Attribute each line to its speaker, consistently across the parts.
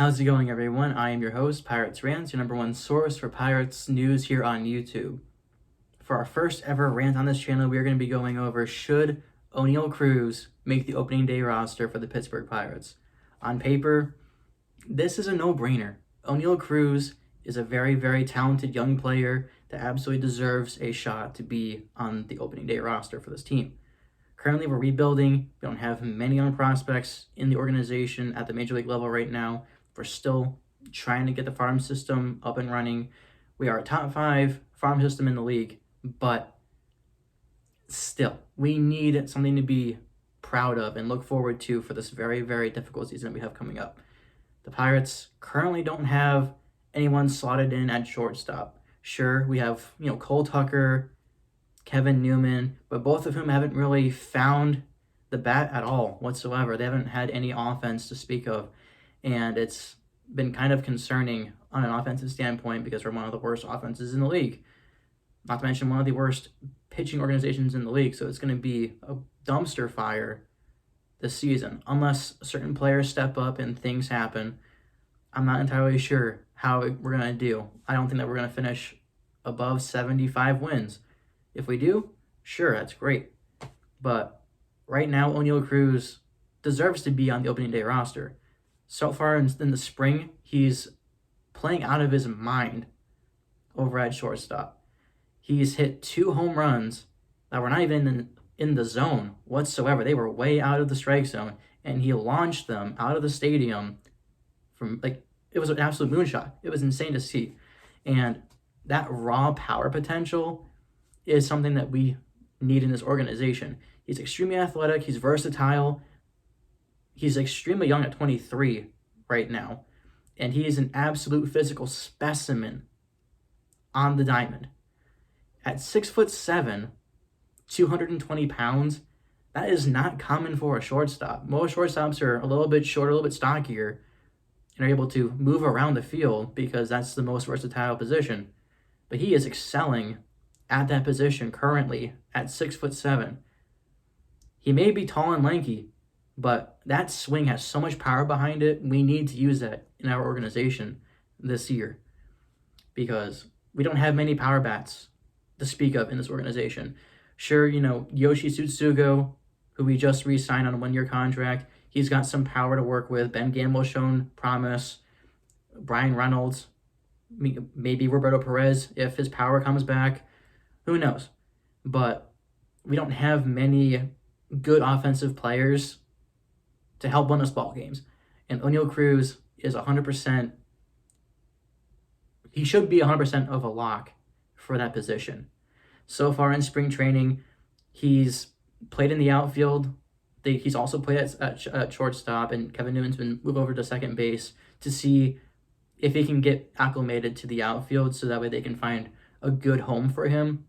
Speaker 1: How's it going, everyone? I am your host, Pirates Rants, your number one source for Pirates news here on YouTube. For our first ever rant on this channel, we are going to be going over should Oneil Cruz make the opening day roster for the Pittsburgh Pirates. On paper, this is a no-brainer. Oneil Cruz is a very, very talented young player that absolutely deserves a shot to be on the opening day roster for this team. Currently, we're rebuilding. We don't have many young prospects in the organization at the major league level right now. We're still trying to get the farm system up and running. We are a top 5 farm system in the league, but still, we need something to be proud of and look forward to for this very, very difficult season that we have coming up. The Pirates currently don't have anyone slotted in at shortstop. Sure, we have, Cole Tucker, Kevin Newman, but both of whom haven't really found the bat at all whatsoever. They haven't had any offense to speak of, and it's been kind of concerning on an offensive standpoint because we're one of the worst offenses in the league, not to mention one of the worst pitching organizations in the league. So it's going to be a dumpster fire this season unless certain players step up and things happen. I'm not entirely sure how we're going to do. I don't think that we're going to finish above 75 wins. If we do, sure, that's great. But right now, Oneil Cruz deserves to be on the opening day roster. So far in the spring, he's playing out of his mind over at shortstop. He's hit 2 home runs that were not even in the zone whatsoever. They were way out of the strike zone, and he launched them out of the stadium from, it was an absolute moonshot. It was insane to see. And that raw power potential is something that we need in this organization. He's extremely athletic. He's versatile. He's extremely young at 23 right now, and he is an absolute physical specimen on the diamond. At 6'7", 220 pounds, that is not common for a shortstop. Most shortstops are a little bit shorter, a little bit stockier, and are able to move around the field because that's the most versatile position. But he is excelling at that position currently at 6'7". He may be tall and lanky, but that swing has so much power behind it. We need to use that in our organization this year because we don't have many power bats to speak of in this organization. Sure, Yoshi Tsutsugo, who we just re-signed on a 1-year contract, he's got some power to work with. Ben Gamel's shown promise. Brian Reynolds, maybe Roberto Perez if his power comes back. Who knows? But we don't have many good offensive players to help win us ball games. And Oneil Cruz is 100%, he should be 100% of a lock for that position. So far in spring training, he's played in the outfield. He's also played at shortstop, and Kevin Newman's been moved over to second base to see if he can get acclimated to the outfield so that way they can find a good home for him.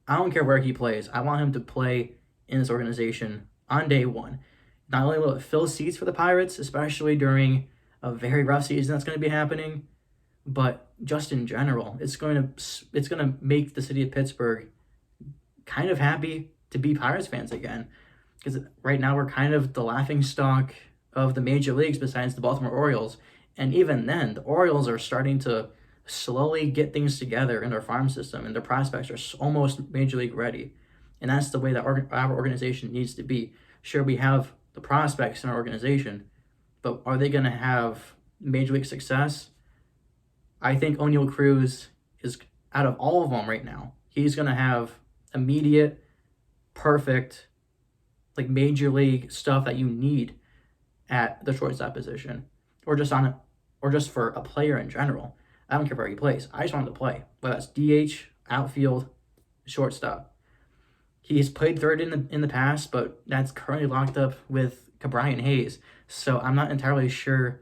Speaker 1: I don't care where he plays. I want him to play in this organization on day one. Not only will it fill seats for the Pirates, especially during a very rough season that's going to be happening, but just in general, it's going to make the city of Pittsburgh kind of happy to be Pirates fans again. Because right now we're kind of the laughingstock of the major leagues besides the Baltimore Orioles. And even then, the Orioles are starting to slowly get things together in their farm system, and their prospects are almost major league ready. And that's the way that our organization needs to be. Sure, we have the prospects in our organization, but are they going to have major league success? I think Oneil Cruz is, out of all of them right now, he's going to have immediate, perfect, major league stuff that you need at the shortstop position, or just for a player in general. I don't care where he plays. I just want him to play, whether that's DH, outfield, shortstop. He's played third in the past, but that's currently locked up with Brian Hayes. So I'm not entirely sure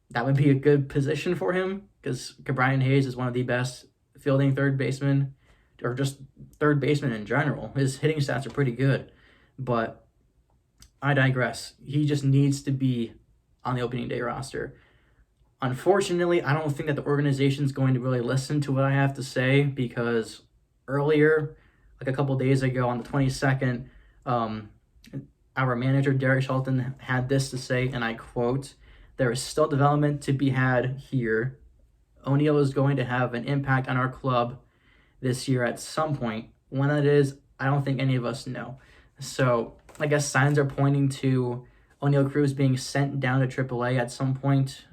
Speaker 1: that would be a good position for him because Brian Hayes is one of the best fielding third basemen, or just third baseman in general. His hitting stats are pretty good, but I digress. He just needs to be on the opening day roster. Unfortunately, I don't think that the organization is going to really listen to what I have to say because earlier, a couple days ago on the 22nd, our manager, Derek Shelton, had this to say, and I quote, There is still development to be had here. Oneil is going to have an impact on our club this year at some point. When that is, I don't think any of us know. So I guess signs are pointing to Oneil Cruz being sent down to AAA at some point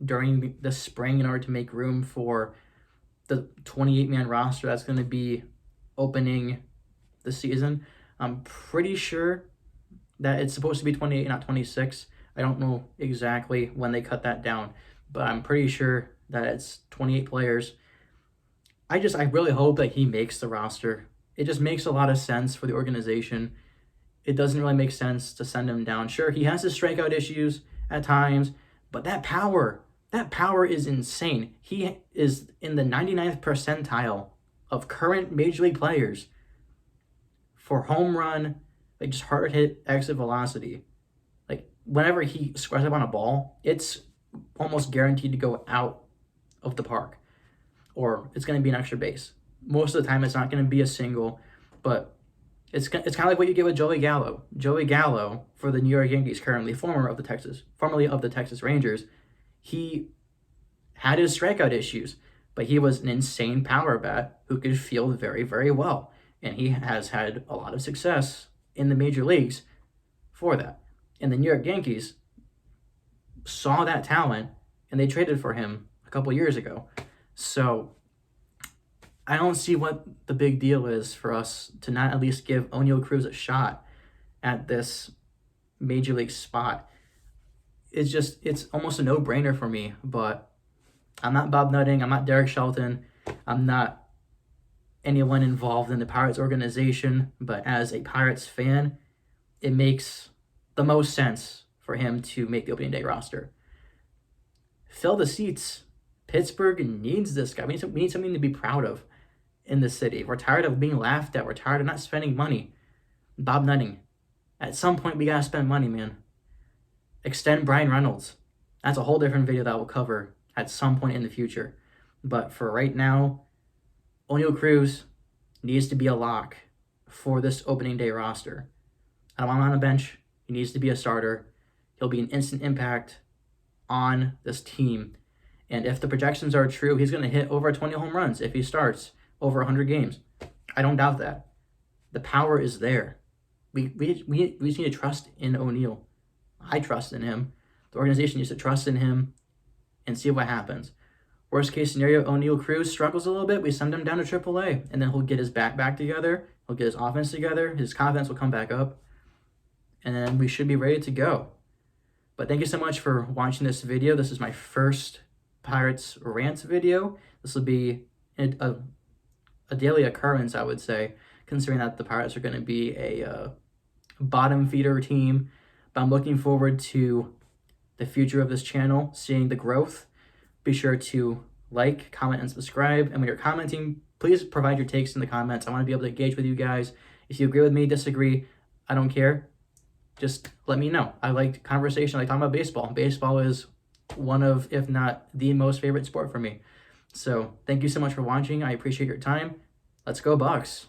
Speaker 1: during the spring in order to make room for the 28-man roster that's going to be opening the season. I'm pretty sure that it's supposed to be 28, not 26. I don't know exactly when they cut that down, but I'm pretty sure that it's 28 players. I really hope that he makes the roster. It just makes a lot of sense for the organization. It doesn't really make sense to send him down. Sure, he has his strikeout issues at times, but that power is insane. He is in the 99th percentile of current major league players for home run, like just hard hit exit velocity. Like whenever he squares up on a ball, it's almost guaranteed to go out of the park, or it's going to be an extra base. Most of the time, it's not going to be a single, but it's kind of like what you get with Joey Gallo. Joey Gallo for the New York Yankees, currently formerly of the Texas Rangers, he had his strikeout issues, but he was an insane power bat who could field very, very well, and he has had a lot of success in the major leagues for that. And the New York Yankees saw that talent, and they traded for him a couple years ago. So I don't see what the big deal is for us to not at least give Oneil Cruz a shot at this major league spot. It's almost a no-brainer for me, but I'm not Bob Nutting, I'm not Derek Shelton, I'm not anyone involved in the Pirates organization, but as a Pirates fan, it makes the most sense for him to make the opening day roster. Fill the seats. Pittsburgh needs this guy. We need something to be proud of in the city. We're tired of being laughed at. We're tired of not spending money. Bob Nutting, at some point we gotta spend money, man. Extend Brian Reynolds. That's a whole different video that we'll cover at some point in the future. But for right now, Oneil Cruz needs to be a lock for this opening day roster. I don't want him on a bench. He needs to be a starter. He'll be an instant impact on this team. And if the projections are true, he's going to hit over 20 home runs if he starts over 100 games. I don't doubt that. The power is there. We just need to trust in Oneil. I trust in him. The organization needs to trust in him and see what happens. Worst case scenario, Oneil Cruz struggles a little bit. We send him down to AAA, and then he'll get his back together. He'll get his offense together. His confidence will come back up, and then we should be ready to go. But thank you so much for watching this video. This is my first Pirates rant video. This will be a daily occurrence, I would say, considering that the Pirates are going to be a bottom feeder team. But I'm looking forward to the future of this channel, seeing the growth. Be sure to like, comment, and subscribe. And when you're commenting, please provide your takes in the comments. I want to be able to engage with you guys. If you agree with me, disagree, I don't care. Just let me know. I like conversation. I like talking about baseball. Baseball is one of, if not the most favorite sport for me. So thank you so much for watching. I appreciate your time. Let's go Bucks.